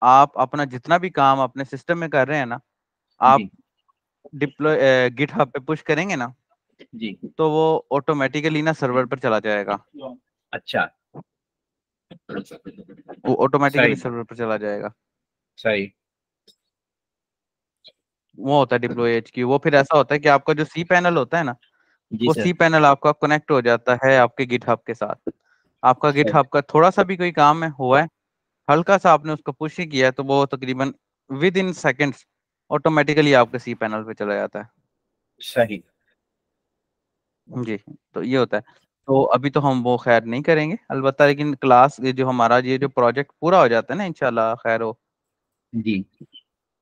आप अपना जितना भी काम अपने सिस्टम में कर रहे हैं ना, आप जी डिप्लॉय गिटहब पे पुश करेंगे ना, जी। तो वो ऑटोमेटिकली ना सर्वर पर चला जाएगा। अच्छा। वो ऑटोमेटिकली सही सर्वर पर चला जाएगा। सही। वो होता है डिप्लॉय HQ। वो फिर ऐसा होता है कि आपका जो सी पैनल होता है ना, जी वो सर। सी पैनल आपका कनेक्ट हो जाता है आपके गिटहब के साथ। आपका सही गिटहब का थोड़ा सा भी कोई काम है हुआ है, हल्का सा आपने उसको पुश ही किया है, तो वो तकरीबन विद इन सेकेंड्स ऑटोमेटिकली आपके सी पैनल पे चला जाता है। सही। जी। तो ये होता है। तो अभी तो हम वो खैर नहीं करेंगे अलबत्ता, लेकिन क्लास ये जो हमारा ये जो प्रोजेक्ट पूरा हो जाता है ना इंशाल्लाह खैर हो, जी।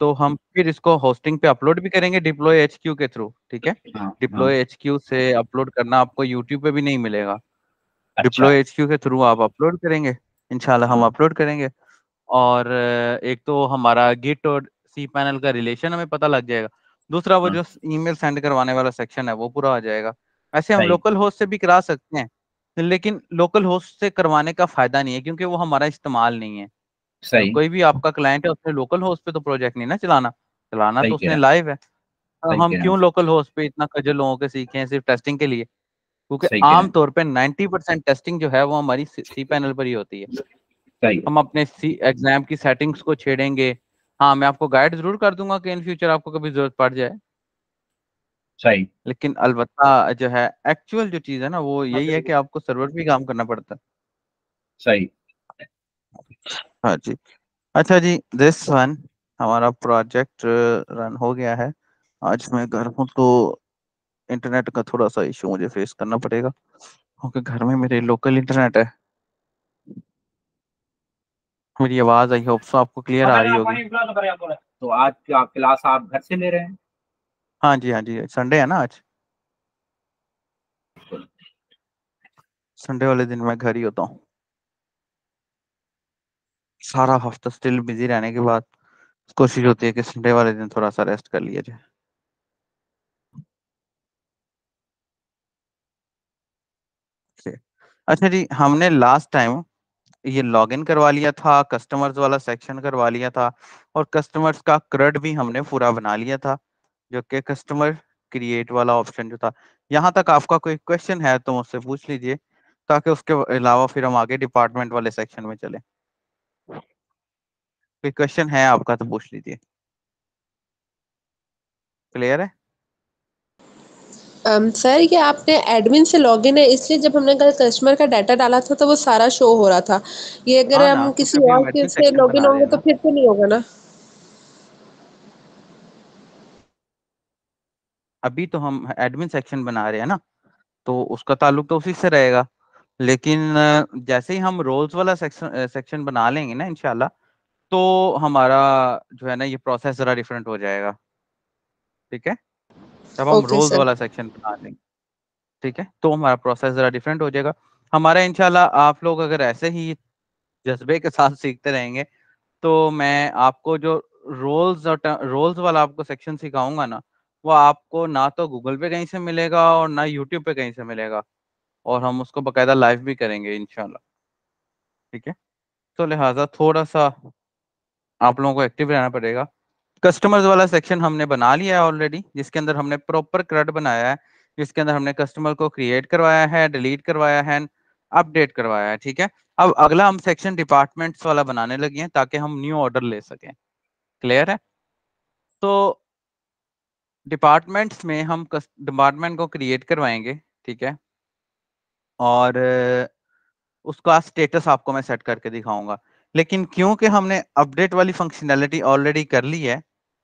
तो हम फिर इसको होस्टिंग पे अपलोड भी करेंगे डिप्लॉय HQ के थ्रू। ठीक है। हाँ हाँ। डिप्लॉय HQ से अपलोड करना आपको यूट्यूब पे भी नहीं मिलेगा। अच्छा। डिप्लॉय HQ के थ्रू आप अपलोड करेंगे, इंशाल्लाह हम हाँ अपलोड करेंगे। और एक तो हमारा गिट और सी पैनल का रिलेशन हमें पता लग जाएगा। दूसरा वो हाँ। जो ईमेल सेंड करवाने वाला सेक्शन है वो पूरा हो जाएगा। ऐसे हम सही लोकल होस्ट से भी करा सकते हैं, लेकिन लोकल होस्ट से करवाने का फायदा नहीं है क्योंकि वो हमारा इस्तेमाल नहीं है। सही। कोई भी आपका क्लाइंट है उसने लोकल होस्ट पे तो प्रोजेक्ट नहीं ना चलाना, चलाना सही तो कह उसने रहा लाइव है। सही हम कह रहा क्यों हूँ। लोकल होस्ट पे इतना खजल लोगों के सीखे हैं सिर्फ टेस्टिंग के लिए? क्योंकि सही कह रहे आमतौर पे 90% टेस्टिंग जो है वो हमारी सी पैनल पर ही होती है। हैं। सही। हम अपने सी एग्जाम की सेटिंग्स को छेड़ेंगे। हाँ, मैं आपको गाइड जरूर कर दूंगा कि इन फ्यूचर आपको कभी जरूरत पड़ जाए, सही। लेकिन अलबत्ता जो है एक्चुअल जो चीज़ है ना वो यही है कि आपको सर्वर पे ही काम करना पड़ता है। सही। हाँ जी। अच्छा जी, दिस वन हमारा प्रोजेक्ट रन हो गया है। आज मैं घर हूँ तो इंटरनेट का थोड़ा सा इशू मुझे फेस करना पड़ेगा क्योंकि घर में मेरे लोकल इंटरनेट है। मेरी आवाज़ आई होप सो आपको क्लियर आ रही होगी। तो आज क्या क्लास आप घर से ले रहे हैं? हाँ जी, हाँ जी, संडे है ना आज। संडे वाले दिन मैं घर ही होता हूँ। सारा हफ्ता स्टिल बिजी रहने के बाद कोशिश होती है कि संडे वाले दिन थोड़ा सा रेस्ट कर लिया जाए। Okay. अच्छा जी, हमने लास्ट टाइम ये लॉगिन करवा लिया था, कस्टमर्स वाला सेक्शन करवा लिया था, और कस्टमर्स का क्रड भी हमने पूरा बना लिया था, जो कि कस्टमर क्रिएट वाला ऑप्शन जो था। यहाँ तक आपका कोई क्वेश्चन है तो मुझसे पूछ लीजिए, ताकि उसके अलावा फिर हम आगे डिपार्टमेंट वाले सेक्शन में चलें। कोई क्वेश्चन है आपका तो पूछ लीजिए। क्लियर है? सर ये आपने एडमिन से लॉगिन है, इसलिए जब हमने कल कस्टमर का डाटा डाला था तो वो सारा शो हो रहा था। ये अगर हाँ ना, हम क्योंकि किसी अभी और हम के एडमिन से सेक्शन लॉगिन बना रहे होंगे हैं तो ना। फिर तो नहीं होगा ना? अभी तो हम एडमिन सेक्शन बना रहे हैं ना, तो उसका ताल्लुक तो उसी से रहेगा। लेकिन जैसे ही हम रोल्स वाला सेक्शन सेक्शन बना लेंगे ना इंशाल्लाह, तो हमारा जो है ना ये प्रोसेस जरा डिफरेंट हो जाएगा। ठीक है। जब हम ओके रोल्स सर। वाला सेक्शन बना लेंगे, ठीक है, तो हमारा प्रोसेस जरा डिफरेंट हो जाएगा। हमारा इंशाल्लाह आप लोग अगर ऐसे ही जज्बे के साथ सीखते रहेंगे, तो मैं आपको जो रोल्स और रोल्स वाला आपको सेक्शन सिखाऊंगा ना, वो आपको ना तो गूगल पे कहीं से मिलेगा और ना यूट्यूब पे कहीं से मिलेगा, और हम उसको बकायदा लाइव भी करेंगे इंशाल्लाह। ठीक है। तो लिहाजा थोड़ा सा आप लोगों को एक्टिव रहना पड़ेगा। कस्टमर्स वाला सेक्शन हमने बना लिया है ऑलरेडी, जिसके अंदर हमने प्रॉपर क्रड बनाया है, जिसके अंदर हमने कस्टमर को क्रिएट करवाया है, डिलीट करवाया है, अपडेट करवाया है। ठीक है। अब अगला हम सेक्शन डिपार्टमेंट्स वाला बनाने लगे हैं ताकि हम न्यू ऑर्डर ले सकें। क्लियर है? तो डिपार्टमेंट्स में हम डिपार्टमेंट को क्रिएट करवाएंगे। ठीक है। और उसका स्टेटस आपको मैं सेट करके दिखाऊंगा। लेकिन क्योंकि हमने अपडेट वाली फंक्शनैलिटी ऑलरेडी कर ली है,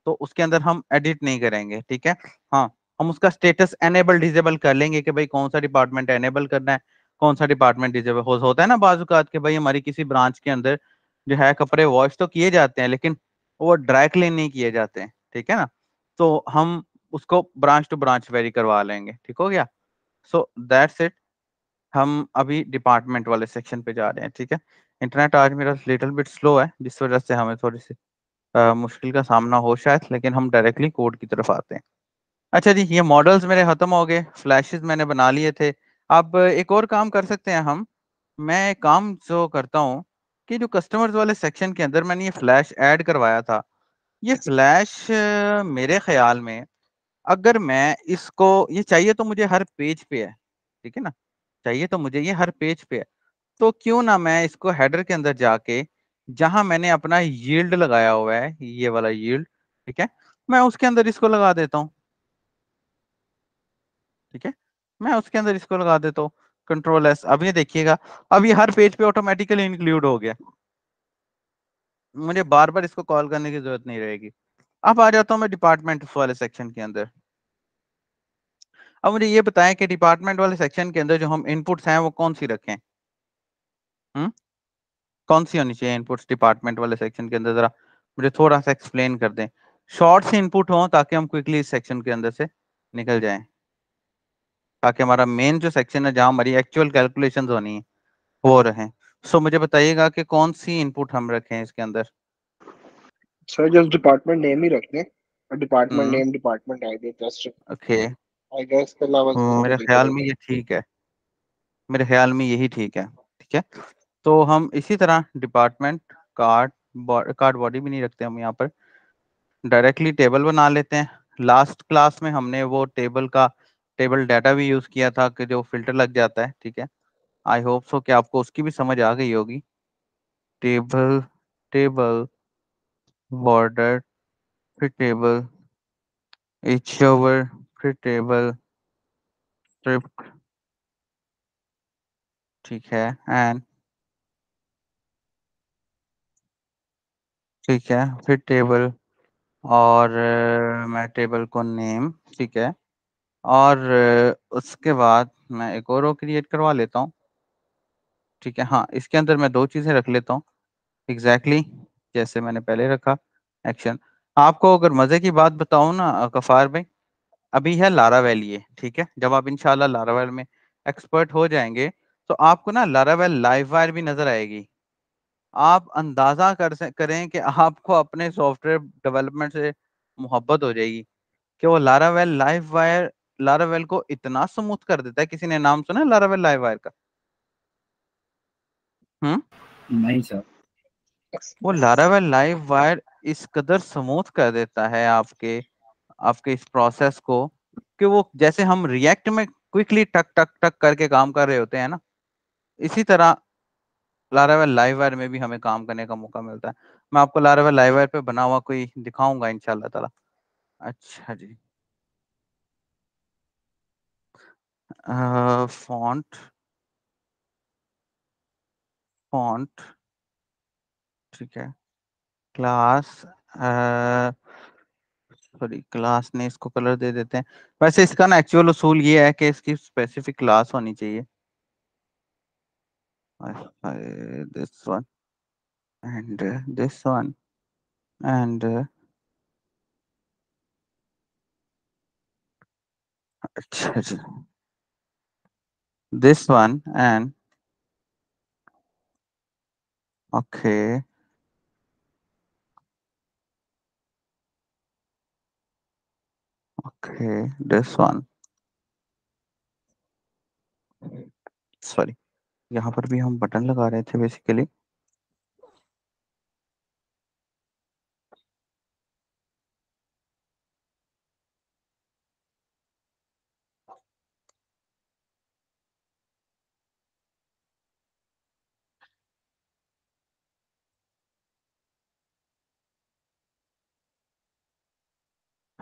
तो उसके अंदर हम एडिट नहीं करेंगे। ठीक है। हाँ, हम उसका स्टेटस एनेबल डिजेबल कर लेंगे कि भाई कौन सा डिपार्टमेंट एनेबल करना है, कौन सा डिपार्टमेंट डिजेबल होता है ना बाजू का कि भाई हमारी किसी ब्रांच के अंदर जो है कपड़े वॉश तो किए जाते हैं, लेकिन वो ड्राई क्लीन नहीं किए जाते हैं। ठीक है ना। तो हम उसको ब्रांच टू ब्रांच वेरी करवा लेंगे। ठीक हो गया। So that's it. हम अभी डिपार्टमेंट वाले सेक्शन पे जा रहे हैं। ठीक है। इंटरनेट आज मेरा लिटिल बिट स्लो है, जिस वजह से हमें थोड़ी सी मुश्किल का सामना हो शायद, लेकिन हम डायरेक्टली कोड की तरफ आते हैं। अच्छा जी, ये मॉडल्स मेरे खत्म हो गए, फ्लैशेस मैंने बना लिए थे। अब एक और काम कर सकते हैं हम। मैं एक काम जो करता हूँ कि जो कस्टमर्स वाले सेक्शन के अंदर मैंने ये फ्लैश ऐड करवाया था, ये फ्लैश मेरे ख्याल में अगर मैं इसको, ये चाहिए तो मुझे हर पेज पे है, ठीक है ना, चाहिए तो मुझे ये हर पेज पे है, तो क्यों ना मैं इसको हेडर के अंदर जाके जहां मैंने अपना यील्ड लगाया हुआ है, ये वाला यील्ड, ठीक है, मैं उसके अंदर इसको लगा देता हूँ, ठीक है, मैं उसके अंदर इसको लगा देता हूँ, कंट्रोल एस। अब ये देखिएगा, अब ये हर पेज पे ऑटोमेटिकली इंक्लूड हो गया, मुझे बार बार इसको कॉल करने की जरूरत नहीं रहेगी। अब आ जाता हूँ मैं डिपार्टमेंट वाले सेक्शन के अंदर। अब मुझे ये बताएं कि डिपार्टमेंट वाले सेक्शन के अंदर जो हम इनपुट्स हैं वो कौन सी रखें। हम्म कौन सी होनी चाहिए इनपुट्स डिपार्टमेंट वाले सेक्शन के अंदर, जरा मुझे थोड़ा सा एक्सप्लेन कर दें, शॉर्ट से इनपुट हो ताकि हम क्विकली इस सेक्शन के अंदर से निकल जाएं, ताकि हमारा मेन जो सेक्शन है जहां हमारी एक्चुअल कैलकुलेशंस होनी है वो रहे। सो मुझे बताइएगा कि कौन सी इनपुट हम रखें इसके अंदर। सर जस्ट डिपार्टमेंट नेम ही रखते हैं, department hmm name, department ID, just okay, I guess के अलावा तो मेरे नहीं ख्याल में करेगा। ये ठीक है, मेरे ख्याल में यही ठीक है, ठीक है। तो हम इसी तरह डिपार्टमेंट कार्ड, कार्ड बॉडी भी नहीं रखते हम यहाँ पर, डायरेक्टली टेबल बना लेते हैं। लास्ट क्लास में हमने वो टेबल डाटा भी यूज किया था कि जो फिल्टर लग जाता है, ठीक है। आई होप सो कि आपको उसकी भी समझ आ गई होगी। टेबल, टेबल, बॉर्डर, फिर टेबल, इच ओवर, फिर टेबल, स्ट्रिप, ठीक है, एंड, ठीक है, फिर टेबल, और मैं टेबल को नेम, ठीक है, और उसके बाद मैं एक और रो क्रिएट करवा लेता हूँ, ठीक है। हाँ, इसके अंदर मैं दो चीज़ें रख लेता हूँ एग्जैक्टली exactly, जैसे मैंने पहले रखा। एक्शन, आपको अगर मज़े की बात बताऊँ ना गफार भाई, अभी है लारावेल ये, ठीक है, जब आप इंशाल्लाह लारावेल में एक्सपर्ट हो जाएंगे तो आपको ना लारावेल लाइव वायर भी नजर आएगी। आप अंदाजा करें कि आपको अपने सॉफ्टवेयर डेवलपमेंट से मोहब्बत हो जाएगी कि वो लारावेल लाइव वायर लारावेल को इतना स्मूथ कर देता है। किसी ने नाम सुना है लारावेल लाइव वायर का? हम्म नहीं सर। वो लारावेल लाइव वायर इस कदर स्मूथ कर देता है आपके आपके इस प्रोसेस को कि वो जैसे हम रिएक्ट में क्विकली टक टक टक करके काम कर रहे होते हैं ना, इसी तरह लारावेल लाइव वायर में भी हमें काम करने का मौका मिलता है। मैं आपको लारावेल लाइव वायर पे बना हुआ कोई दिखाऊंगा इंशाल्लाह ताला। अच्छा जी, फॉन्ट, फॉन्ट, ठीक है, क्लास, सॉरी क्लास ने इसको कलर दे देते हैं। वैसे इसका ना एक्चुअल उसूल ये है कि इसकी स्पेसिफिक क्लास होनी चाहिए। This one and this one and अच्छा जी, this one and okay, okay, this one, sorry यहाँ पर भी हम बटन लगा रहे थे बेसिकली।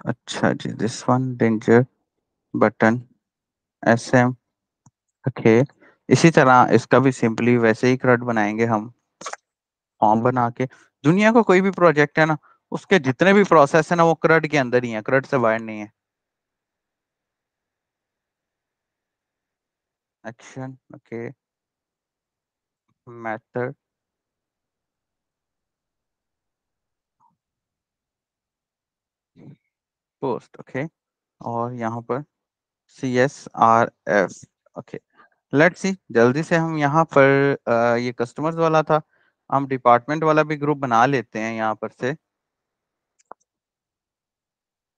अच्छा जी, this one danger button S M, okay. इसी तरह इसका भी सिंपली वैसे ही क्रड बनाएंगे हम, फॉर्म बना के। दुनिया का कोई भी प्रोजेक्ट है ना, उसके जितने भी प्रोसेस है ना वो क्रड के अंदर ही है, क्रड से बाहर नहीं है। Action, okay, method, post, okay, और यहाँ पर CSRF, ओके। लेट्स सी, जल्दी से हम यहाँ पर ये कस्टमर्स वाला था, हम डिपार्टमेंट वाला भी ग्रुप बना लेते हैं यहाँ पर से।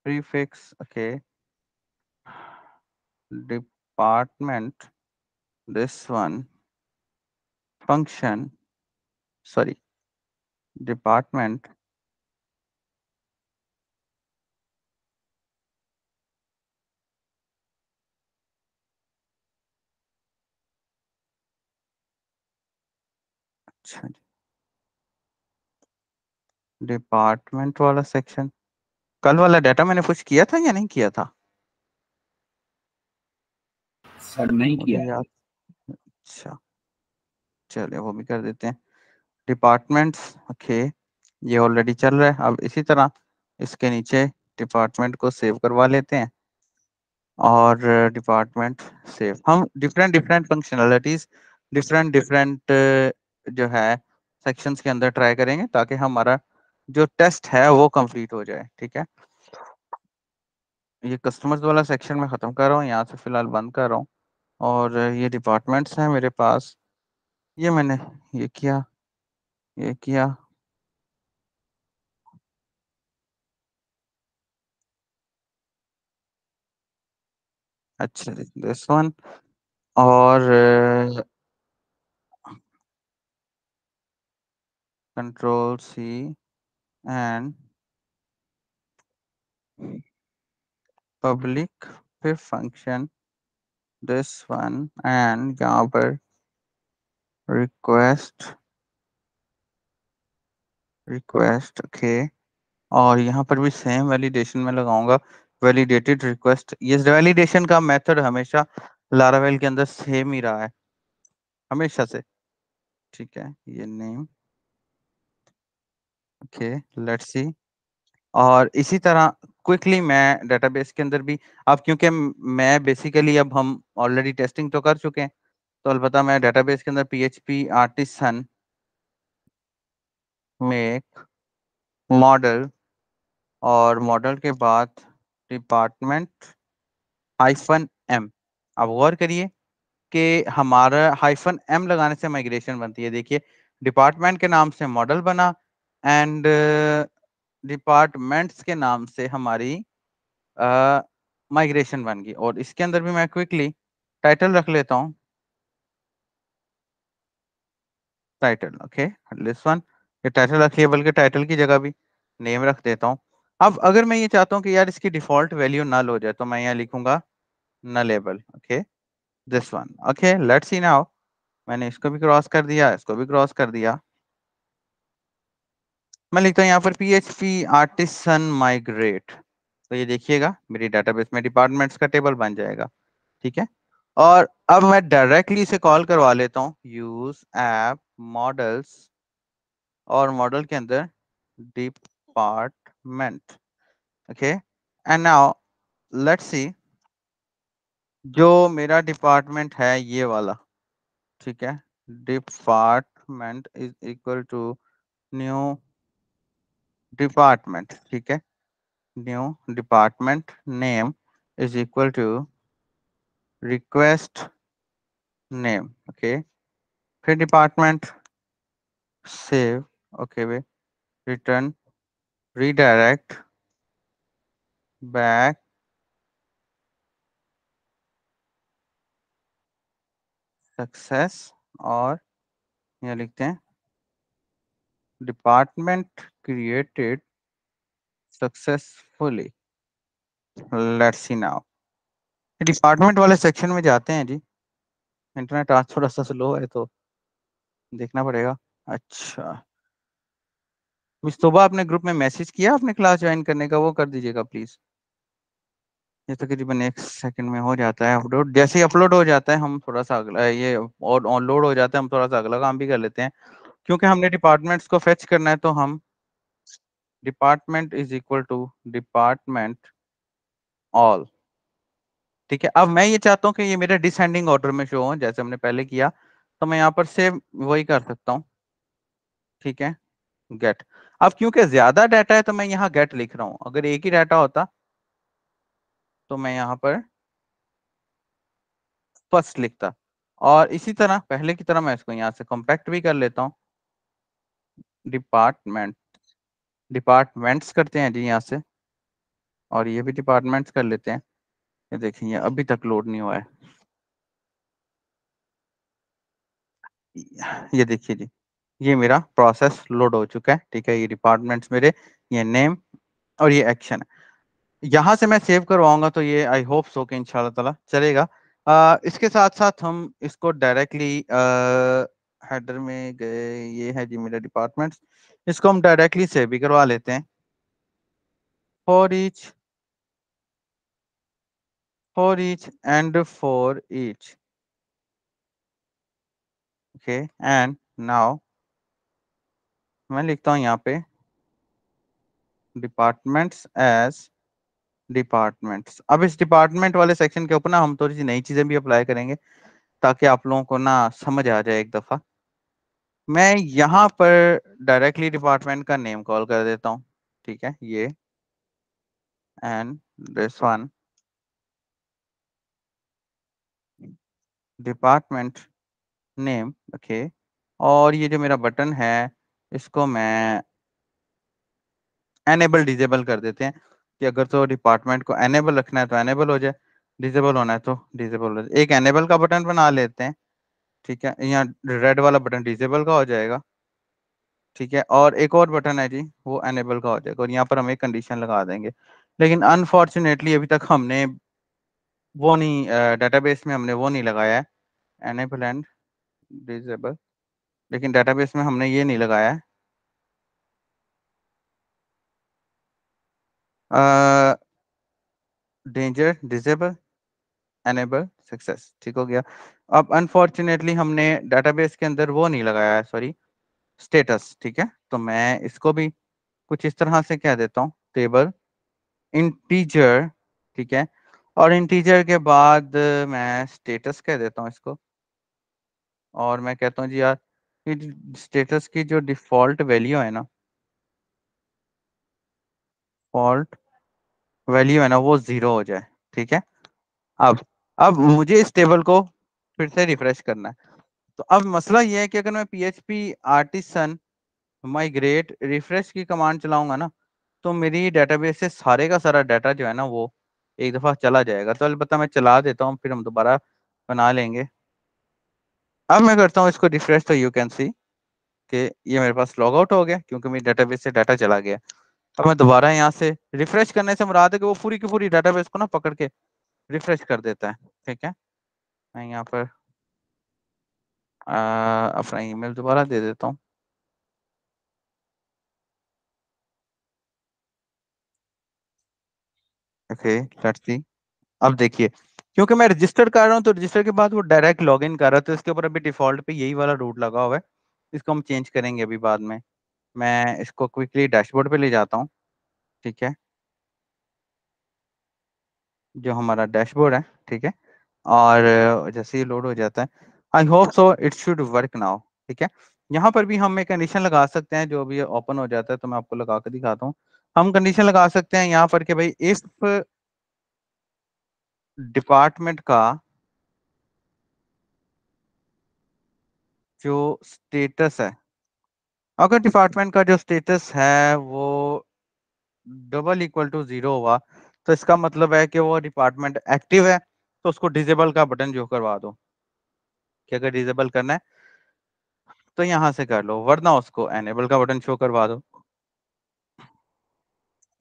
Prefix, okay, department, this one, function, sorry, department अच्छा जी, डिपार्टमेंट वाला सेक्शन, कल वाला डाटा मैंने कुछ किया था या नहीं किया था? सर नहीं मुझे किया है। याद, अच्छा चलिए वो भी कर देते हैं। डिपार्टमेंट्स, ओके, ये ऑलरेडी चल रहा है। अब इसी तरह इसके नीचे डिपार्टमेंट को सेव करवा लेते हैं और डिपार्टमेंट सेव। हम different different functionalities different different जो है सेक्शंस के अंदर ट्राई करेंगे ताकि हमारा जो टेस्ट है वो कंप्लीट हो जाए। ठीक है, ये कस्टमर्स वाला सेक्शन में ख़त्म कर रहा हूँ, यहाँ से फिलहाल बंद कर रहा हूँ। और ये डिपार्टमेंट्स हैं मेरे पास, ये मैंने ये किया, ये किया। अच्छा, दिस वन। और कंट्रोल सी एंड पब्लिक फिर फंक्शन दिस वन एंड यहाँ पर रिक्वेस्ट, रिक्वेस्ट ओके। और यहाँ पर भी सेम वैलिडेशन में लगाऊंगा, वैलिडेटेड रिक्वेस्ट। ये वैलिडेशन का मेथड हमेशा लारावेल के अंदर सेम ही रहा है, हमेशा से। ठीक है, ये नेम, ओके, लेट्स सी। और इसी तरह क्विकली मैं डेटाबेस के अंदर भी, अब क्योंकि मैं बेसिकली, अब हम ऑलरेडी टेस्टिंग तो कर चुके हैं, तो अलबत्ता मैं डेटाबेस के अंदर PHP आर्टिसन मेक मॉडल, और मॉडल के बाद डिपार्टमेंट -m। अब गौर करिए कि हमारा -m लगाने से माइग्रेशन बनती है। देखिए, डिपार्टमेंट के नाम से मॉडल बना एंड डिपार्टमेंट्स के नाम से हमारी माइग्रेशन बन गई। और इसके अंदर भी मैं क्विकली टाइटल रख लेता हूँ, टाइटल, ओके, दिस वन। ये टाइटल रखिए, बल्कि टाइटल की जगह भी नेम रख देता हूँ। अब अगर मैं ये चाहता हूँ कि यार इसकी डिफॉल्ट वैल्यू नल हो जाए, तो मैं यहाँ लिखूंगा nullable, okay, this one. Okay, let's see now. मैंने इसको भी क्रॉस कर दिया, इसको भी क्रॉस कर दिया। मैं लिखता हूँ यहाँ पर PHP आर्टिसन माइग्रेट, तो ये देखिएगा मेरी डेटाबेस में डिपार्टमेंट्स का टेबल बन जाएगा। ठीक है, और अब मैं डायरेक्टली इसे कॉल करवा लेता हूँ, यूज ऐप मॉडल्स, और मॉडल के अंदर department, okay. And now let's see, जो मेरा डिपार्टमेंट है ये वाला, ठीक है, department is equal to new department, ठीक है, new department name is equal to request name, okay, फिर डिपार्टमेंट सेव, ओके वे, रिटर्न redirect back सक्सेस, और यहाँ लिखते हैं department created successfully. Let's see now, department वाले सेक्शन में जाते हैं जी। इंटरनेट आज थोड़ा सा स्लो है तो देखना पड़ेगा। अच्छा, मिस तोबा, आपने ग्रुप में मैसेज किया अपने क्लास ज्वाइन करने का, वो कर दीजिएगा प्लीज। ये तकरीबन 1 सेकंड में हो जाता है अपलोड। जैसे ही अपलोड हो जाता है हम थोड़ा सा अगला, ये और ऑनलोड हो जाता है, हम थोड़ा सा अगला काम भी कर लेते हैं। क्योंकि हमने डिपार्टमेंट्स को फेच करना है, तो हम department is equal to department all. ठीक है, अब मैं ये चाहता हूँ कि ये मेरे डिसेंडिंग ऑर्डर में शो हो, जैसे हमने पहले किया, तो मैं यहाँ पर से वही कर सकता हूँ। ठीक है, गेट। अब क्योंकि ज्यादा डाटा है तो मैं यहाँ गेट लिख रहा हूँ, अगर एक ही डाटा होता तो मैं यहाँ पर फर्स्ट लिखता। और इसी तरह पहले की तरह मैं इसको यहाँ से कॉम्पैक्ट भी कर लेता हूँ, डिपार्टमेंट, डिपार्टमेंट्स करते हैं जी यहाँ से, और ये भी डिपार्टमेंट्स कर लेते हैं। ये देखिए, ये अभी तक लोड नहीं हुआ है, ये देखिए जी, ये मेरा प्रोसेस लोड हो चुका है, ठीक है। ये डिपार्टमेंट्स मेरे, ये नेम और ये एक्शन है। यहाँ से मैं सेव करवाऊंगा तो ये आई होप सो कि इंशाल्लाह ताला चलेगा। इसके साथ साथ हम इसको डायरेक्टली हेडर में गए, ये है जी मेरा डिपार्टमेंट्स, इसको हम डायरेक्टली सेव भी करवा लेते हैं। For each and for each, okay. And now मैं लिखता हूँ यहाँ पे डिपार्टमेंट्स एज डिपार्टमेंट्स। अब इस डिपार्टमेंट वाले सेक्शन के ऊपर ना हम थोड़ी सी नई चीजें भी अप्लाई करेंगे ताकि आप लोगों को ना समझ आ जाए एक दफा। मैं यहाँ पर डायरेक्टली डिपार्टमेंट का नेम कॉल कर देता हूँ, ठीक है, ये and this one department name, okay. और ये जो मेरा बटन है इसको मैं एनेबल डिजेबल कर देते हैं कि अगर तो डिपार्टमेंट को एनेबल रखना है तो एनेबल हो जाए, डिजेबल होना है तो डिजेबल हो जाए। एक एनेबल का बटन बना लेते हैं, ठीक है। यहाँ रेड वाला बटन डिजेबल का हो जाएगा, ठीक है। और एक और बटन है जी वो एनेबल का हो जाएगा, और यहाँ पर हम एक कंडीशन लगा देंगे। लेकिन अनफॉर्चुनेटली अभी तक हमने वो नहीं, डेटाबेस में हमने वो नहीं लगाया है, एनेबल एंड डिसेबल। लेकिन डेटाबेस में हमने ये नहीं लगाया है डेंजर डिसेबल एनेबल सक्सेस, ठीक हो गया। अब अनफॉर्चुनेटली हमने डेटाबेस के अंदर वो नहीं लगाया है, सॉरी, स्टेटस, ठीक है। तो मैं इसको भी कुछ इस तरह से कह देता हूँ, टेबल इंटीजर, ठीक है। और इंटीजर के बाद मैं स्टेटस कह देता हूँ इसको। और मैं कहता हूँ जी यार स्टेटस की जो डिफॉल्ट वैल्यू है ना, फॉल्ट वैल्यू है ना, वो 0 हो जाए, ठीक है। अब अब मुझे इस टेबल को फिर से रिफ्रेश करना है। तो अब मसला ये है कि अगर मैं PHP आर्टिसन माइग्रेट रिफ्रेश की कमांड चलाऊंगा ना, तो मेरी डेटाबेस से सारे का सारा डाटा जो है ना वो एक दफा चला जाएगा। तो अलबत्ता मैं चला देता हूँ, फिर हम दोबारा बना लेंगे। अब मैं करता हूँ इसको रिफ्रेश, तो यू कैन सी कि ये मेरे पास लॉग आउट हो गया क्योंकि मेरी डेटाबेस से डाटा चला गया। अब मैं दोबारा यहाँ से रिफ्रेश करने से मुराद है कि वो पूरी की पूरी डेटाबेस को ना पकड़ के रिफ्रेश कर देता है, ठीक है। मैं यहाँ पर अपना ईमेल दोबारा दे देता हूँ, ओके। लेट्स सी। अब देखिए क्योंकि मैं रजिस्टर कर रहा हूँ तो रजिस्टर के बाद वो डायरेक्ट लॉगिन कर रहा है, तो इसके ऊपर अभी डिफॉल्ट पे यही वाला रूट लगा हुआ है। इसको हम चेंज करेंगे अभी बाद में। मैं इसको क्विकली डैशबोर्ड पे ले जाता हूँ, ठीक है, जो हमारा डैशबोर्ड है, ठीक है। और जैसे ही लोड हो जाता है, I hope so it should work now, ठीक है। यहाँ पर भी हम एक कंडीशन लगा सकते हैं, जो भी ओपन हो जाता है तो मैं आपको लगा कर दिखाता हूँ। हम कंडीशन लगा सकते हैं यहाँ पर कि भाई इफ डिपार्टमेंट का जो स्टेटस है, अगर डिपार्टमेंट का जो स्टेटस है वो डबल इक्वल टू 0 हुआ, तो इसका मतलब है कि वो डिपार्टमेंट एक्टिव है, तो उसको डिसेबल का बटन जो करवा दो, कि अगर डिसेबल करना है तो यहाँ से कर लो, वरना उसको एनेबल का बटन शो करवा दो।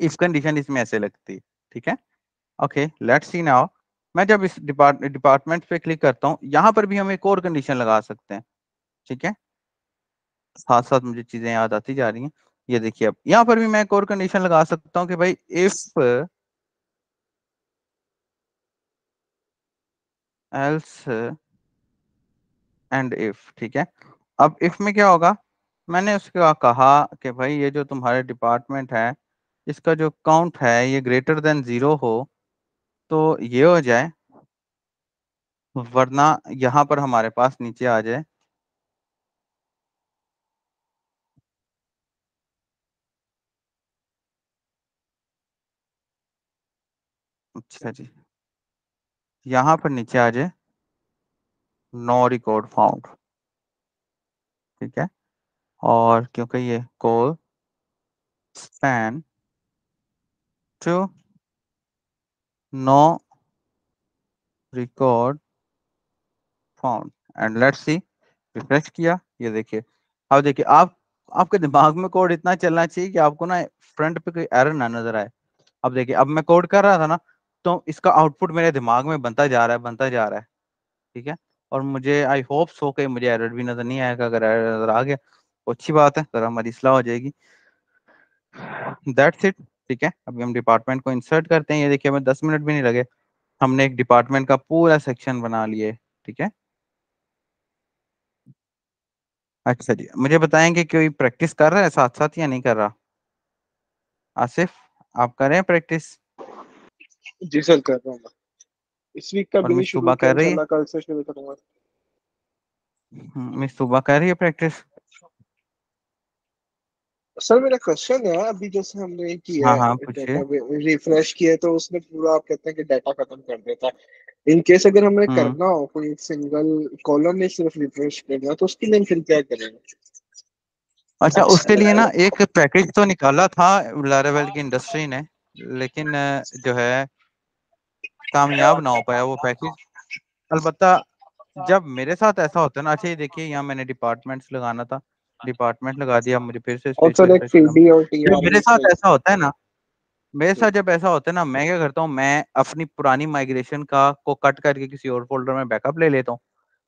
इफ कंडीशन इसमें ऐसे लगती है, ठीक है। Okay let's see now. मैं जब इस डिपार्टमेंट पे क्लिक करता हूँ, यहाँ पर भी हम एक और कंडीशन लगा सकते हैं, ठीक है। साथ साथ मुझे चीजें याद आती जा रही हैं। ये देखिए अब यहाँ पर भी मैं एक और कंडीशन लगा सकता हूँ कि भाई इफ एल्स एंड इफ, ठीक है। अब इफ में क्या होगा, मैंने उसका कहा कि भाई ये जो तुम्हारे डिपार्टमेंट है इसका जो काउंट है ये ग्रेटर देन 0 हो तो ये हो जाए, वरना यहाँ पर हमारे पास नीचे आ जाए अच्छा जी, यहाँ पर नीचे आ जाए नो रिकॉर्ड फाउंड, ठीक है। और क्योंकि ये colspan two no record found, and let's see, refresh किया, ये देखिए अब देखिए आपके दिमाग में कोड इतना चलना चाहिए कि आपको ना फ्रंट पे कोई एरर ना नजर आए। अब देखिए, अब मैं कोड कर रहा था ना, तो इसका आउटपुट मेरे दिमाग में बनता जा रहा है, बनता जा रहा है, ठीक है। और मुझे आई होप सो कि मुझे एरर भी नजर नहीं आएगा। अगर एरर नजर आ गया तो अच्छी बात है, जरा हमारी इस्लाह हो जाएगी। दैट्स इट, ठीक है। अभी हम डिपार्टमेंट को इंसर्ट करते हैं। ये देखिए, हमें 10 मिनट भी नहीं लगे, हमने एक डिपार्टमेंट का पूरा सेक्शन बना लिए, ठीक है। अच्छा जी, मुझे बताएंगे कोई प्रैक्टिस कर रहा है साथ साथ या नहीं कर रहा? आसिफ, आप कर रहे हैं प्रैक्टिस? जी सर कर रहा हूँ मैं। इस वीक का और भी नहीं मिस शुरू सुबह किया, कर रही है? इंशाल्लाह कल से शुरू करूंगा। मिस सुबह कर रही है प्रैक्टिस? सर मेरा क्वेश्चन है, अभी जैसे हमने किया हाँ है हाँ, पूछिए। डाटा रिफ्रेश किया है, तो उसमें पूरा आप कहते हैं कि डाटा खत्म कर देता है। इन केस अगर हमें हम्म करना हो कोई एक सिंगल कॉलम में सिर्फ रिफ्रेश करना, तो उसके लिए हम फिर क्या करेंगे? अच्छा, उसके लिए ना एक पैकेज तो निकाला था लारावेल की इंडस्ट्री ने, लेकिन जो है कामयाब ना हो पाया वो पैकेज। अलबत्ता जब मेरे साथ ऐसा होता है ना, अच्छा ये देखिए, यहाँ मैंने डिपार्टमेंट्स लगाना था, डिपार्टमेंट लगा दिया, मुझे फिर से इस और पेज को सर एक रिफ्रेश करना। पीडी और जब टीआर मेरे भी साथ चाहिए। ऐसा होता है ना, मेरे साथ जब ऐसा होता है ना, मैं क्या करता हूँ, मैं अपनी पुरानी माइग्रेशन का को कट करके किसी और फोल्डर में बैकअप ले लेता हूँ,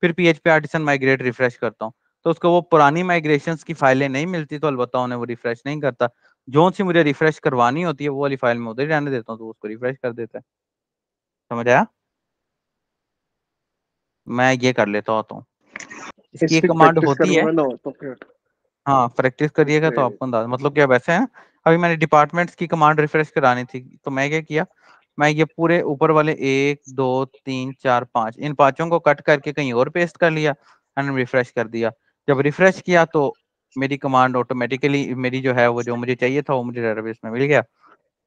फिर PHP आर्टिसन माइग्रेट रिफ्रेश करता हूँ। तो उसको वो पुरानी माइग्रेशंस की फाइलें नहीं मिलती, तो अलबत्ता उन्हें वो रिफ्रेश नहीं करता। जो सी मुझे रिफ्रेश करवानी होती है वो वाली फाइल में उधर ही रहने देता हूँ, तो उसको रिफ्रेश कर देता है। समझ आया? मैं ये कर लेता होता हूँ। इसकी एक इसकी कमांड प्रैक्टिस होती है। करूंगा ना तो फिर। हाँ, प्रैक्टिस करिएगा ओके। तो आपको अंदाजा, मतलब क्या वैसे है ना। अभी मैंने डिपार्टमेंट्स की कमांड रिफ्रेश करानी थी, तो मैं क्या किया, मैं ये पूरे ऊपर वाले 1 2 3 4 5 इन पांचों को कट करके कहीं और पेस्ट कर लिया एंड रिफ्रेश कर दिया। जब रिफ्रेश किया तो मेरी कमांड ऑटोमेटिकली, मेरी जो है वो जो मुझे चाहिए था वो मुझे डेटाबेस में मिल गया।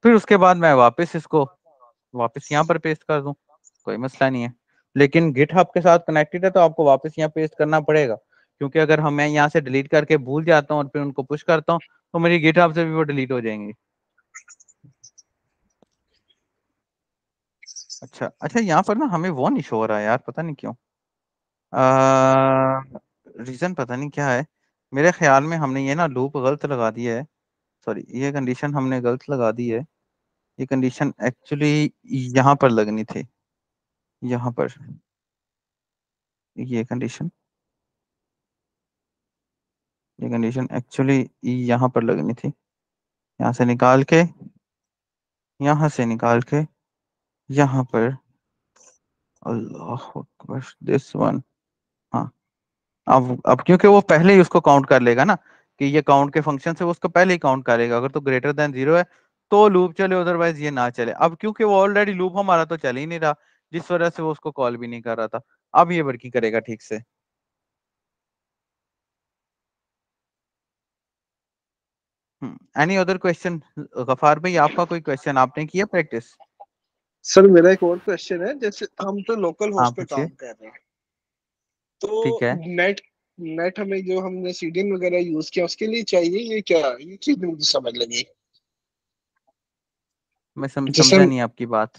फिर उसके बाद मैं वापस इसको वापस यहाँ पर पेस्ट कर दूं, कोई मसला नहीं है। लेकिन गिटहब के साथ कनेक्टेड है तो आपको वापस यहाँ पेस्ट करना पड़ेगा, क्योंकि अगर हम मैं यहाँ से डिलीट करके भूल जाता हूँ और फिर उनको पुश करता हूँ तो मेरी गिटहब से भी वो डिलीट हो जाएंगी। अच्छा अच्छा, यहाँ पर ना हमें वो नहीं शो हो रहा है यार, पता नहीं क्यों। रीजन पता नहीं क्या है। मेरे ख्याल में हमने ये ना लूप गलत लगा दिया है। सॉरी, ये कंडीशन हमने गलत लगा दी है। ये कंडीशन एक्चुअली यहाँ पर लगनी थी, यहाँ पर। ये कंडीशन ये कंडीशन एक्चुअली यहाँ पर लगनी थी। यहाँ से निकाल के, यहाँ से निकाल के, यहाँ पर। अल्लाह अकबर, दिस वन। हाँ, अब क्योंकि वो पहले ही उसको काउंट कर लेगा ना, कि ये काउंट के फंक्शन से वो उसको पहले ही काउंट करेगा। अगर तो ग्रेटर देन 0 है तो लूप चले, अदरवाइज ये ना चले। अब क्योंकि वो ऑलरेडी लूप हमारा तो चल ही नहीं रहा, जिस वजह से वो उसको कॉल भी नहीं कर रहा था। अब ये वर्किंग करेगा ठीक से। Any other question? गफार भाई, आपका कोई क्वेश्चन? आपने किया प्रैक्टिस? सर मेरा एक और क्वेश्चन है, जैसे हम तो लोकल हाँ, होस्ट पे पूछिए। काम कर रहे हैं, तो ठीक है, नेट नेट हमें जो हमने सीडीएन वगैरह यूज किया उसके लिए चाहिए, ये क्या, ये चीज मुझे समझ लगी। मैं जैसे समझा नहीं आपकी बात।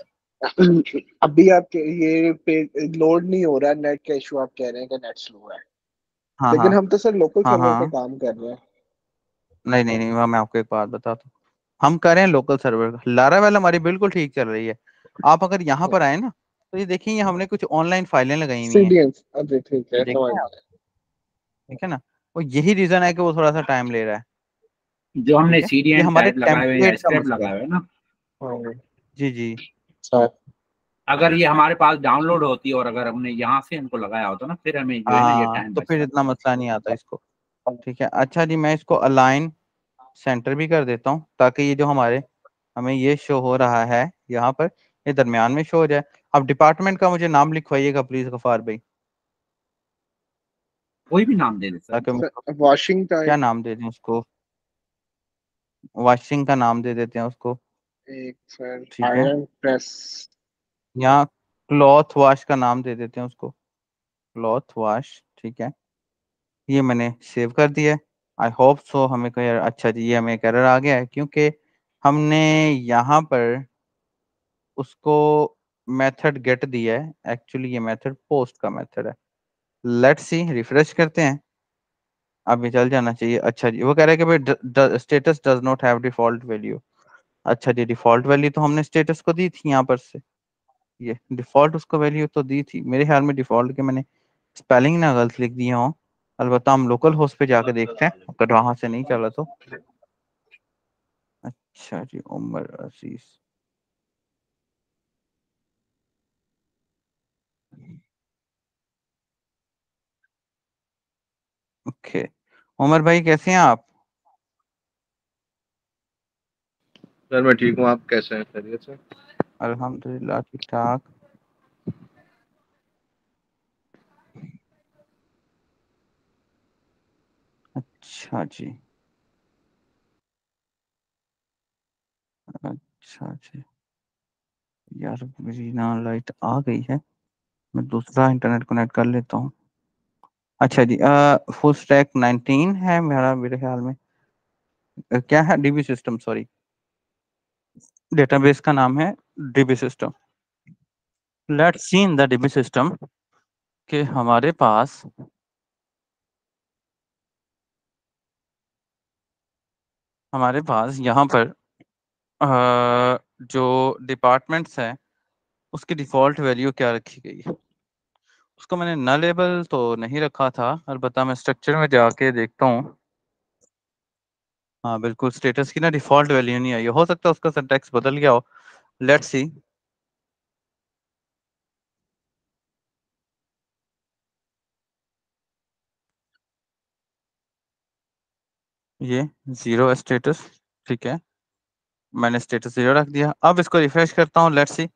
अभी आप ये पे लोड नहीं हो रहा, नेट का इशू आप कह रहे हैं कि नेट स्लो है, हाँ हाँ लेकिन हम तो सर लोकल हाँ सर्वर पे हाँ। काम कर रहे हैं। नहीं नहीं नहीं, मैं आपको एक बात बताता हूँ। हम कर रहे हैं लोकल सर्वर का, लारावेल हमारी बिल्कुल ठीक चल रही है। आप अगर यहाँ पर आए ना, तो ये देखिए, ये हमने कुछ ऑनलाइन फाइलें लगाई हुई हैं। सीडीएन, अरे ठीक है ये समझ देखते हैं आप? गया। ठीक है ना? वो यही रीजन है कि वो थोड़ा सा टाइम ले रहा है। जो हमने ठीक है, ये सीडीएन हमारे टाइप लगाए हुए हैं या टेम्पलेट का स्क्रिप्ट मसला है। लगाए हुए हैं ना, हाँ, जी जी। सर। अगर ये हमारे पास डाउनलोड होती और अगर हमने यहाँ से इनको लगाया होता ना, फिर हमें जो है ना ये हाँ, टाइम तो फिर बचता। इतना मसला नहीं आता इसको। ठीक है, अच्छा जी, मैं इसको अलाइन सेंटर भी कर देता हूँ, ताकि ये जो हमारे हमें ये शो हो रहा है यहाँ पर, ये दरमियान में शो हो जाए। अब डिपार्टमेंट का मुझे नाम लिखवाइएगा प्लीज गफार भाई, कोई भी नाम दे दे सर। ताकि वॉशिंग क्या टाइम। नाम दे दें उसको? वॉशिंग का नाम दे देते हैं उसको। एक सर ठीक है, आयरन प्रेस। यहाँ क्लॉथ वॉश का नाम दे देते हैं उसको, क्लॉथ वॉश। ठीक है, ये मैंने सेव कर दिया है। आई होप सो हमें कोई अच्छा जी, ये हमें एक एरर आ गया है, क्योंकि हमने यहाँ पर उसको मेथड गेट दिया है, एक्चुअली ये मेथड पोस्ट का मेथड है। लेट्स सी, रिफ्रेश करते हैं। अभी चल जाना चाहिए। अच्छा जी, वो कह रहा है कि भाई status does not have default value. अच्छा जी, डिफॉल्ट वैल्यू तो हमने स्टेटस को दी थी यहाँ पर से, ये डिफॉल्ट उसको वैल्यू तो दी थी मेरे ख्याल में। डिफॉल्ट के मैंने स्पेलिंग ना गलत लिख दिया हूँ। अलबत्ता हम लोकल होस्ट पे जाके देखते हैं, अगर वहां से नहीं चला तो। अच्छा जी, उमर अजीज। ओके, उमर भाई कैसे हैं आप? सर मैं ठीक हूँ, आप कैसे हैं? खैरियत से? अल्हम्दुलिल्लाह ठीक ठाक। अच्छा जी, अच्छा जी। यार मेरी ना लाइट आ गई है, मैं दूसरा इंटरनेट कनेक्ट कर लेता हूँ। अच्छा जी, फुल स्टैक 19 है मेरा मेरे ख्याल में। क्या है? डीबी सिस्टम, सॉरी, डेटाबेस का नाम है dB system. Let's see in the dB system कि हमारे पास यहाँ पर जो डिपार्टमेंट्स हैं उसकी डिफ़ॉल्ट वैल्यू क्या रखी गई है। उसको मैंने नल लेबल तो नहीं रखा था, अलबत्ता मैं स्ट्रक्चर में जाके देखता हूँ। हाँ बिल्कुल, स्टेटस की ना डिफ़ॉल्ट वैल्यू नहीं आई, हो सकता है उसका सिंटैक्स बदल गया हो। Let's see. ये 0 स्टेटस, ठीक है, मैंने स्टेटस 0 रख दिया। अब इसको रिफ्रेश करता हूँ, लेट्स सी।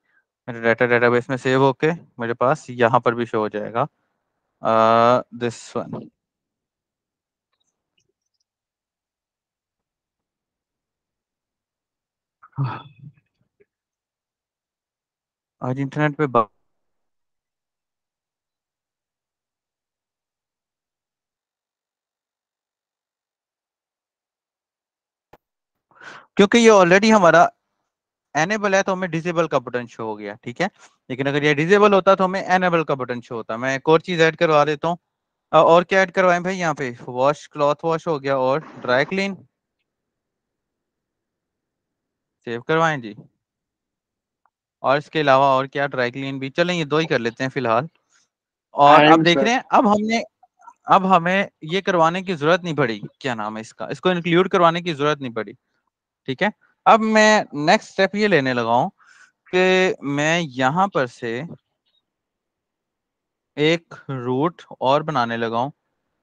मेरे डेटाबेस में सेव होके मेरे पास यहाँ पर भी शो हो जाएगा दिस वन। आज इंटरनेट पे क्योंकि ये ऑलरेडी हमारा एनेबल है तो हमें डिसेबल का बटन शो हो गया, ठीक है। लेकिन अगर ये डिसेबल होता तो हमें एनेबल का बटन शो होता। मैं एक और चीज ऐड करवा देता हूँ। और क्या ऐड करवाएं भाई? यहाँ पे वॉश, क्लॉथ वॉश हो गया, और ड्राई क्लीन सेव करवाएं जी। और इसके अलावा और क्या? ड्राई क्लीन भी, चलें ये दो ही कर लेते हैं फिलहाल। और अब एंड देख सर, रहे हैं, अब हमें ये करवाने की जरूरत नहीं पड़ी, क्या नाम है इसका, इसको इंक्लूड करवाने की जरूरत नहीं पड़ी, ठीक है। अब मैं नेक्स्ट स्टेप ये लेने लगा हूँ कि मैं यहाँ पर से एक रूट और बनाने लगा हूँ,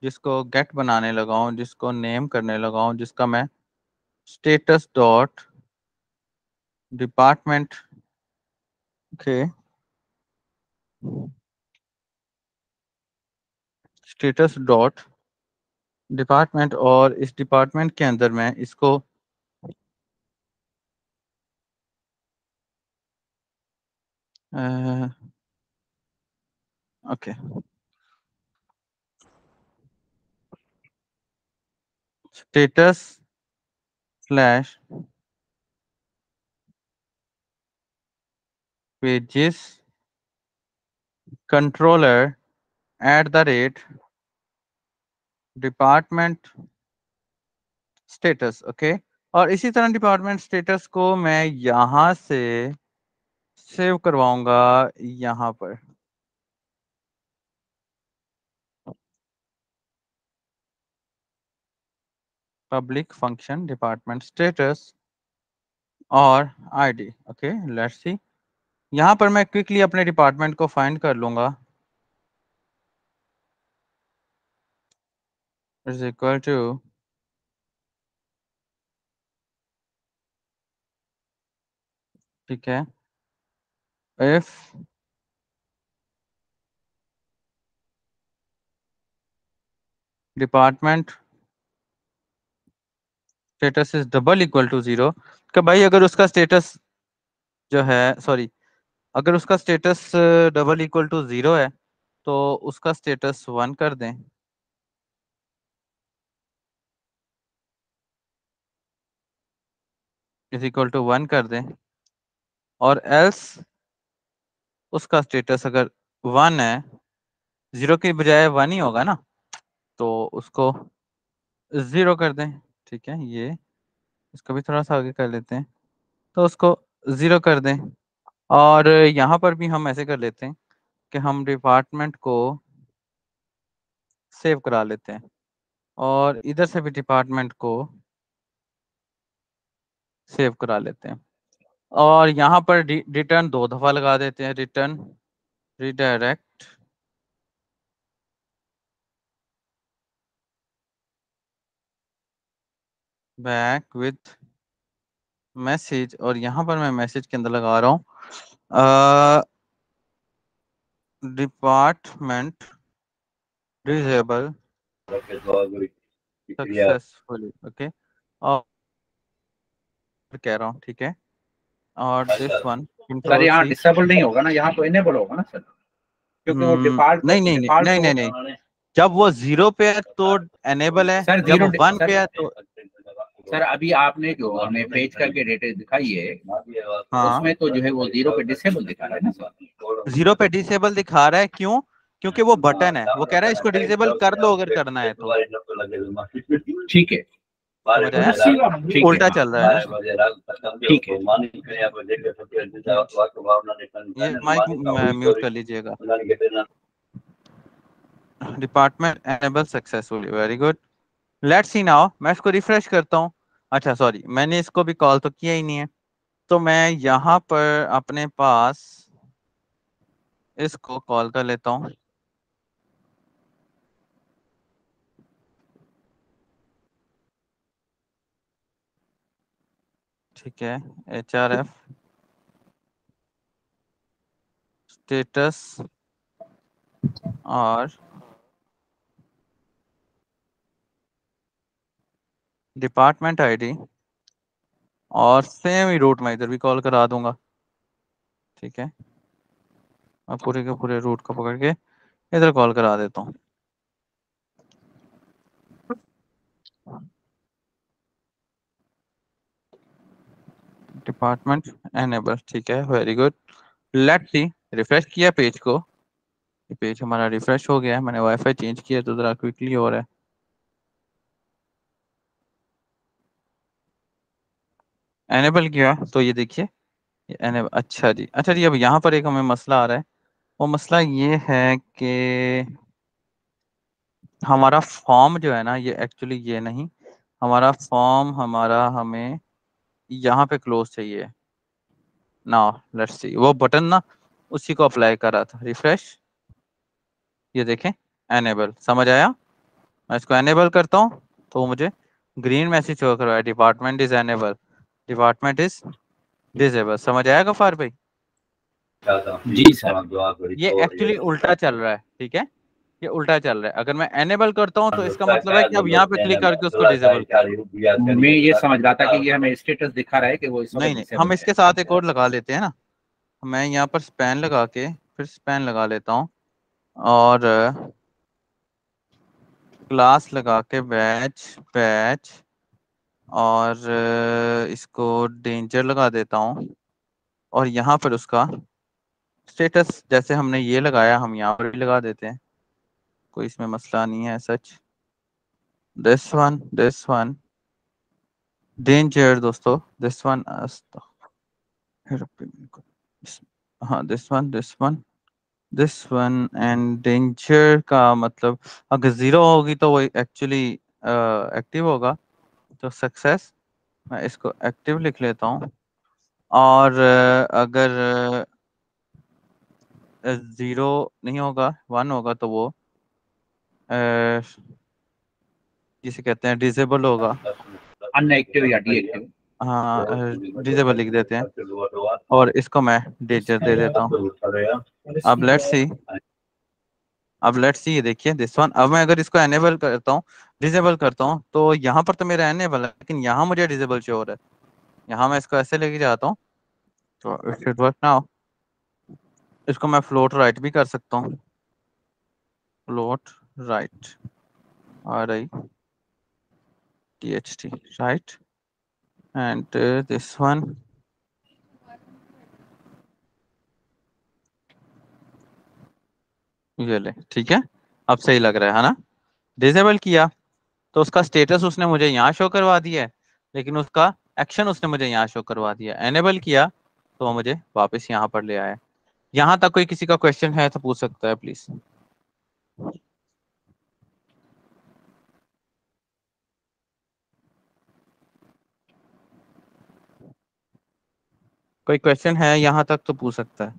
जिसको गेट बनाने लगा हूँ, जिसको नेम करने लगा हूँ, जिसका मैं स्टेटस डॉट डिपार्टमेंट के स्टेटस डॉट डिपार्टमेंट, और इस डिपार्टमेंट के अंदर मैं इसको okay status slash pages controller at the rate department status, okay. और इसी तरह डिपार्टमेंट स्टेटस को मैं यहाँ से सेव करवाऊंगा यहाँ पर। पब्लिक फंक्शन डिपार्टमेंट स्टेटस और आईडी, ओके। लेट्स सी, यहाँ पर मैं क्विकली अपने डिपार्टमेंट को फाइंड कर लूंगा। इज इक्वल टू ठीक है, if department status is double equal to 0, कि भाई अगर उसका स्टेटस जो है, सॉरी, अगर उसका स्टेटस डबल इक्वल टू 0 है तो उसका स्टेटस 1 कर दें, इज इक्वल टू 1 कर दें। और एल्स उसका स्टेटस अगर 1 है, 0 के बजाय 1 ही होगा ना, तो उसको 0 कर दें, ठीक है, ये इसको भी थोड़ा सा आगे कर लेते हैं, तो उसको 0 कर दें। और यहाँ पर भी हम ऐसे कर लेते हैं कि हम डिपार्टमेंट को सेव करा लेते हैं और इधर से भी डिपार्टमेंट को सेव करा लेते हैं और यहाँ पर रिटर्न 2 दफा लगा देते हैं, return redirect back with message, और यहाँ पर मैं मैसेज के अंदर लगा रहा हूँ डिपार्टमेंट डिसेबल सक्सेसफुली, ओके, और कह रहा हूँ, ठीक है, और दिस वन सर कंट्रोल यहाँ सी। डिसेबल नहीं होगा ना, यहाँ तो इनेबल होगा ना सर, क्योंकि वो नहीं नहीं नहीं नहीं नहीं नहीं, जब वो 0 पे है तो एनेबल है, सर जब 0 1 पे है तो सर अभी आपने जो हमें पेज करके डेटा दिखाई है, हाँ, उसमें तो जो है वो 0 पे डिसेबल दिखा रहा है ना सर। 0 पे डिसेबल दिखा रहा है, क्यों? क्योंकि वो बटन है, वो कह रहा है इसको डिसेबल कर लो अगर करना है तो। ठीक है, समझ आया? ठीक उल्टा है, चल रहा है ना। ठीक है। ये माइक म्यूट कर लीजिएगा। Department enable successfully, very good. Let's see now, मैं इसको रिफ्रेश करता हूँ। अच्छा सॉरी, मैंने इसको भी कॉल तो किया ही नहीं है, तो मैं यहाँ पर अपने पास इसको कॉल कर लेता हूँ। ठीक है, HRF स्टेटस और डिपार्टमेंट आईडी, और सेम ही रूट मैं इधर भी कॉल करा दूंगा। ठीक है, मैं पूरे के पूरे रूट को पकड़ के इधर कॉल करा देता हूँ। डिपार्टमेंट एनेबल, ठीक है, very good. Let's see, refresh किया पेज को, ये पेज हमारा रिफ्रेश हो गया है, मैंने वाईफाई चेंज किया तो जरा क्विकली हो रहा है। एनेबल किया तो ये देखिए, ये एनेबल, अच्छा जी, अच्छा जी। अब यहाँ पर एक हमें मसला आ रहा है, वो मसला ये है कि हमारा फॉर्म जो है ना, ये एक्चुअली ये नहीं, हमारा फॉर्म हमें यहाँ पे क्लोज चाहिए ना। लेट्स सी, वो बटन ना उसी को अप्लाई कर रहा था। रिफ्रेश, ये देखें, एनेबल, समझ आया? मैं इसको एनेबल करता हूँ तो मुझे ग्रीन मैसेज शो कर रहा है, department is enable, department is disable. समझ आया गफार भाई? जी सर। ये एक्चुअली उल्टा चल रहा है, ठीक है, ये उल्टा चल रहा है। अगर मैं एनेबल करता हूँ तो इसका मतलब है कि अब यहाँ पे क्लिक करके उसको डिसेबल कर। मैं ये समझ रहा था कि ये हमें स्टेटस दिखा रहा है कि वो इस वक्त नहीं नहीं, disable हम है। इसके साथ एक और लगा लेते हैं ना। मैं यहाँ पर स्पैन लगा के फिर स्पैन लगा लेता हूँ, और क्लास लगा के बैच बैच, और इसको डेंजर लगा देता हूँ, और यहाँ पर उसका स्टेटस जैसे हमने ये लगाया हम यहाँ पर भी लगा देते हैं, कोई इसमें मसला नहीं है सच। दिस वन डेंजर दोस्तों, दिस वन, हाँ दिस वन एंड डेंजर का मतलब अगर 0 होगी तो वो एक्चुअली एक्टिव होगा, तो सक्सेस। मैं इसको एक्टिव लिख लेता हूँ, और अगर 0 नहीं होगा, 1 होगा तो वो जिसे कहते हैं डिसेबल होगा। अनएक्टिव या डीएक्टिव। हाँ, डिसेबल लिख देते हैं, और इसको मैं डेंजर दे देता हूँ। अब लेट्स सी, ये देखिए दिस वन। अब मैं अगर इसको एनेबल करता हूँ, डिसेबल करता हूँ, तो यहाँ पर तो मेरा एनेबल है, लेकिन यहाँ मुझे डिसेबल शो हो रहा है। यहाँ मैं इसको ऐसे लेके जाता हूँ तो इट शुड वर्क नाउ। इसको मैं फ्लोट राइट भी कर सकता हूँ, float right, RITHT right, and this one, ये ले, ठीक है, अब सही लग रहा है ना? डिसेबल किया तो उसका स्टेटस उसने मुझे यहाँ शो करवा दिया है, लेकिन उसका एक्शन उसने मुझे यहाँ शो करवा दिया। एनेबल किया तो वो मुझे वापस यहाँ पर ले आया। यहाँ तक कोई किसी का क्वेश्चन है तो पूछ सकता है प्लीज। कोई क्वेश्चन है यहाँ तक तो पूछ सकता है।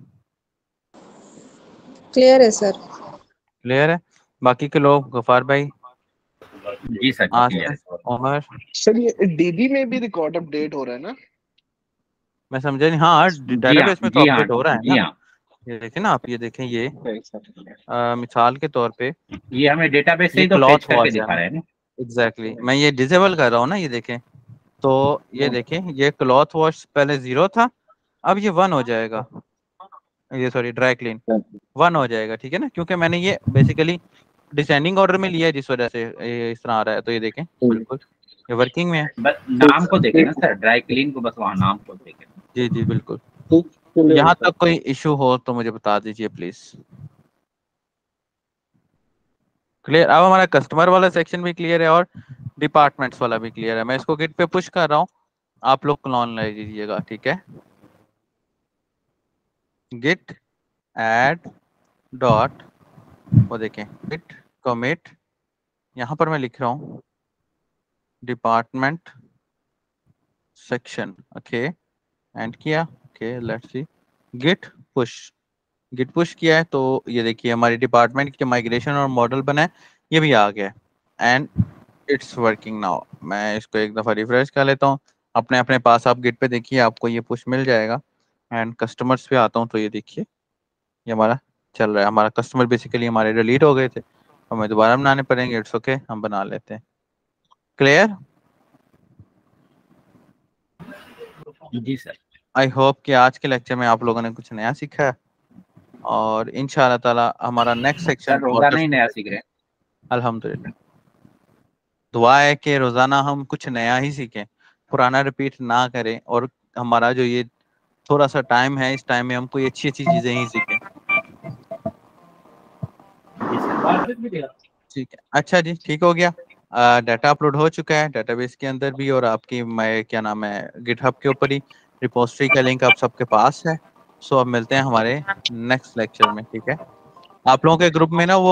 क्लियर है सर। क्लियर है? बाकी के लोग, गफार भाई, जी सर, क्लियर है। उमर, सर ये डीबी में भी रिकॉर्ड अपडेट हो रहा है ना? मैं समझा नहीं। हाँ, डेटाबेस में तो जी हाँ, अपडेट हो रहा है जी ना। हाँ। ये देखें ना आप, ये देखें, ये सर मिसाल के तौर पे ये हमें डेटाबेस से ये ही तो क्लॉथ फेच करके वॉश दिखा है। रहा है ना। एग्जैक्टली, मैं ये डिसेबल कर रहा हूँ ना, ये देखें। तो ये देखें, ये क्लॉथ वॉश पहले 0 था, अब ये 1 हो जाएगा। ये सॉरी, ड्राई क्लीन 1 हो जाएगा, ठीक है ना, क्योंकि मैंने ये बेसिकली डिसेंडिंग ऑर्डर में लिया है, जिस वजह से ये इस तरह आ रहा है। तो ये देखें, बिल्कुल ये वर्किंग में है। बस नाम को देखें ना सर, ड्राई क्लीन को बस वहाँ नाम को देखें। जी जी बिल्कुल। यहाँ तक कोई इशू हो तो मुझे बता दीजिए प्लीज। क्लियर? अब हमारा कस्टमर वाला सेक्शन भी क्लियर है और डिपार्टमेंट्स वाला भी क्लियर है। मैं इसको गिट पे पुश कर रहा हूँ, आप लोग क्लोन ले लीजिएगा, ठीक है। गिट एड डॉट, वो देखें, गिट कमिट, यहाँ पर मैं लिख रहा हूँ डिपार्टमेंट सेक्शन, ओके, एंड किया, okay, let's see, git push किया है। तो ये देखिए हमारी डिपार्टमेंट की माइग्रेशन और मॉडल बना है, ये भी आ गया है एंड इट्स वर्किंग नाउ। मैं इसको एक दफ़ा रिफ्रेश कर लेता हूँ। अपने अपने पास आप गिट पे देखिए, आपको ये पुश मिल जाएगा। एंड कस्टमर्स पे आता हूँ तो ये देखिए ये हमारा चल रहा है। हमारा कस्टमर बेसिकली हमारे डिलीट हो गए थे, हमें दोबारा बनाने पड़ेंगे। इट्स ओके, हम बना लेते हैं। क्लियर? जी सर। आई होप कि आज के लेक्चर में आप लोगों ने कुछ नया सीखा है और इंशाल्लाह ताला हमारा नेक्स्ट सेक्शन रोजाना ही नया सीख रहे हैं। अल्हम्दुलिल्लाह। दुआ है कि रोजाना हम कुछ नया ही सीखें, पुराना रिपीट ना करें, और हमारा जो ये थोड़ा सा टाइम है, इस टाइम में हम कोई अच्छी अच्छी चीजें ही सीखें। ठीक है, अच्छा जी, ठीक हो गया। डाटा अपलोड हो चुका है डेटाबेस के अंदर भी, और आपकी मैं क्या नाम है गिटहब के ऊपर ही रिपोजिटरी का लिंक आप सबके पास है। सो अब मिलते हैं हमारे नेक्स्ट लेक्चर में, ठीक है। आप लोगों के ग्रुप में ना वो